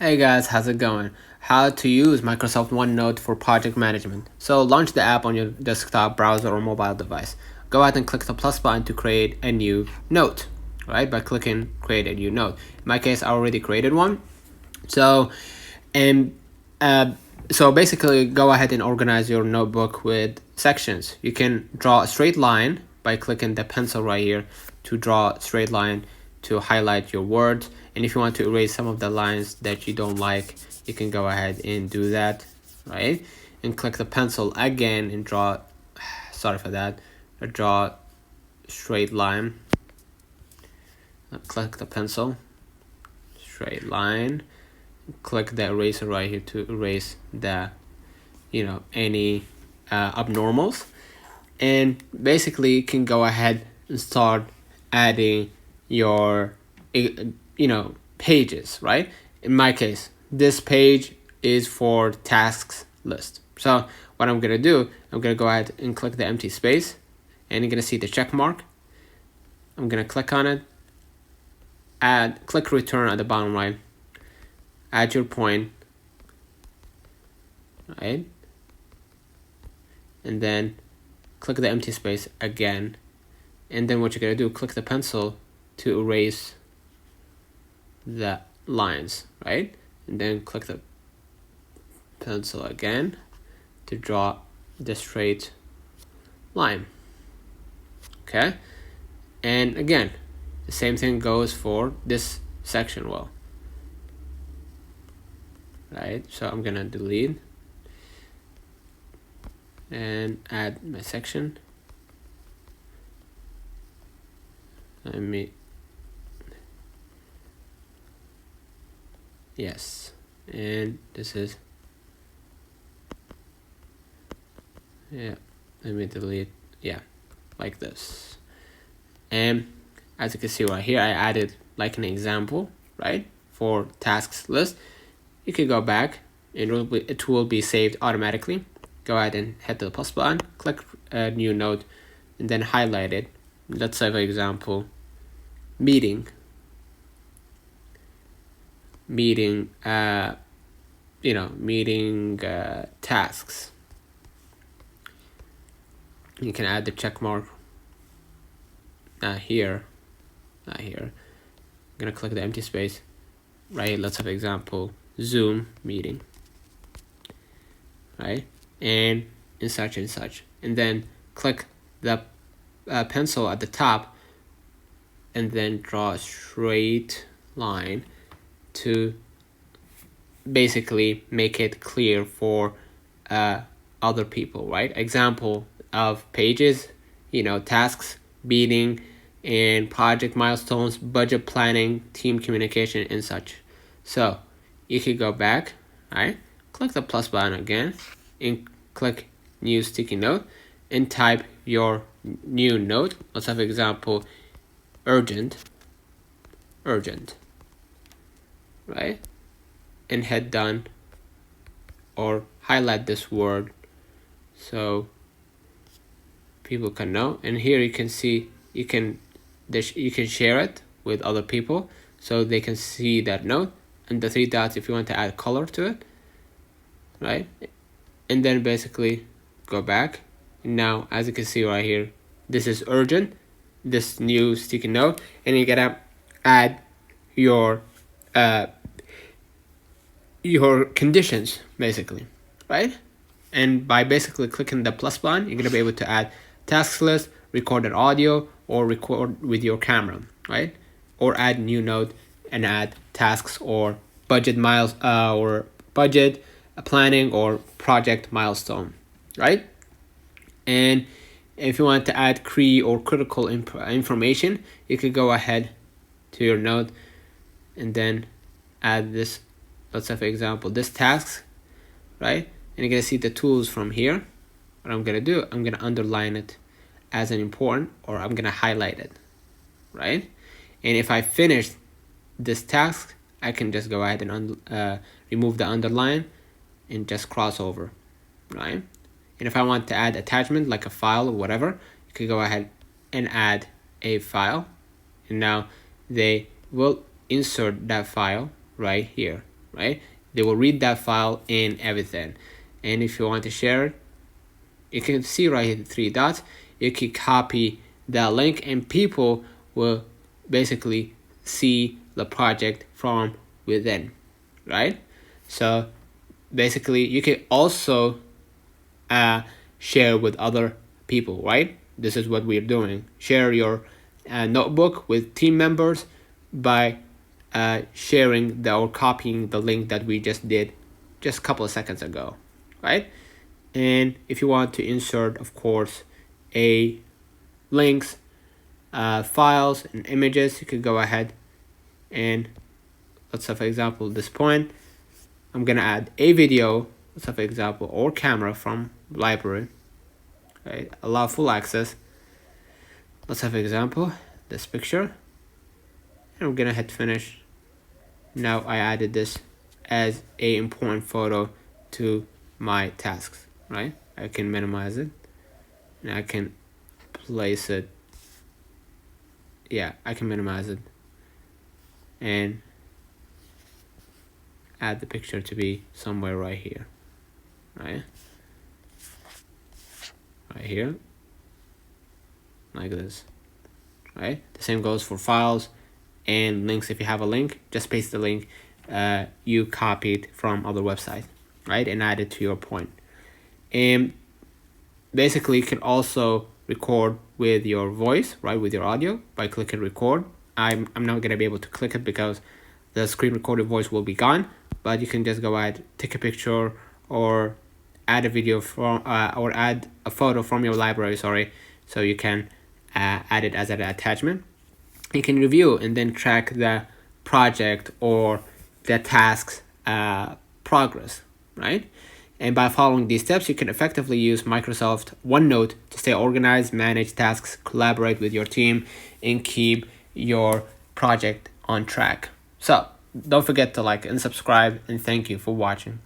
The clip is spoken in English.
Hey guys, how's it going? How to use Microsoft OneNote for project management. So launch the app on your desktop, browser, or mobile device. Go ahead and click the plus button to create a new note, right? By clicking create a new note. In my case, I already created one. So, and so basically go ahead and organize your notebook with sections. You can draw a straight line by clicking the pencil right here to draw a straight line to highlight your words. And if you want to erase some of the lines that you don't like, you can go ahead and do that, right? And click the pencil again and draw, sorry for that, draw straight line. Click the pencil, straight line. Click the eraser right here to erase the, any abnormals. And basically you can go ahead and start adding your pages, right? In my case, this page is for tasks list. So what I'm gonna do, I'm gonna go ahead and click the empty space, and you're gonna see the check mark. I'm gonna click on it, click return at the bottom right, add your point, right? And then click the empty space again, and then what you're gonna do, click the pencil to erase the lines, right? And then click the pencil again to draw the straight line. Okay, and again, the same thing goes for this section. Well, right, so I'm gonna delete and add my section. Yes, and this is, let me delete, like this. And as you can see right here, I added like an example, right, for tasks list. You can go back and it will be saved automatically. Go ahead and hit the plus button, click a new note, and then highlight it. Let's say, for example, meeting tasks. You can add the check mark. Not here. I'm gonna click the empty space, right? Let's have example Zoom meeting, right? And such, and then click the pencil at the top, and then draw a straight line to basically make it clear for other people, right? Example of pages, tasks, meeting, and project milestones, budget planning, team communication, and such. So you could go back, right? Click the plus button again and click new sticky note and type your new note. Let's have example urgent, right? And hit done, or highlight this word so people can know. And here you can see you can share it with other people so they can see that note, and the three dots if you want to add color to it, right? And then basically go back. Now as you can see right here, this is urgent, this new sticky note, and you gotta add your conditions basically, right? And by basically clicking the plus button, you're gonna be able to add tasks list, recorded audio, or record with your camera, right? Or add new note and add tasks or budget or budget planning or project milestone, right? And if you want to add key or critical information, you could go ahead to your note and then add this. Let's say, for example, this task, right? And you're gonna see the tools from here. What I'm gonna do, I'm gonna underline it as an important, or I'm gonna highlight it, right? And if I finish this task, I can just go ahead and remove the underline and just cross over, right? And if I want to add attachment like a file or whatever, you could go ahead and add a file, and now they will insert that file right here, right? They will read that file and everything. And if you want to share it, you can see right here the three dots. You can copy that link and people will basically see the project from within, right? So basically you can also share with other people, right? This is what we're doing. Share your notebook with team members by sharing or copying the link that we just did just a couple of seconds ago, right? And if you want to insert, of course, links, files, and images, you could go ahead and let's say, for example, at this point, I'm gonna add a video, let's say, for example, or camera from library, right? Allow full access. Let's have, for example, this picture, and we're gonna hit finish. Now I added this as a important photo to my tasks, right? I can minimize it and I can place it. Yeah, I can minimize it and add the picture to be somewhere right here, right here, like this, right? The same goes for files and links. If you have a link, just paste the link you copied from other website, right, and add it to your point. And basically you can also record with your voice, right, with your audio by clicking record. I'm not gonna be able to click it because the screen recorded voice will be gone, but you can just go ahead, take a picture, or add a video from or add a photo from your library, so you can add it as an attachment. You can review and then track the project or the task's progress, right? And by following these steps, you can effectively use Microsoft OneNote to stay organized, manage tasks, collaborate with your team, and keep your project on track. So don't forget to like and subscribe, and thank you for watching.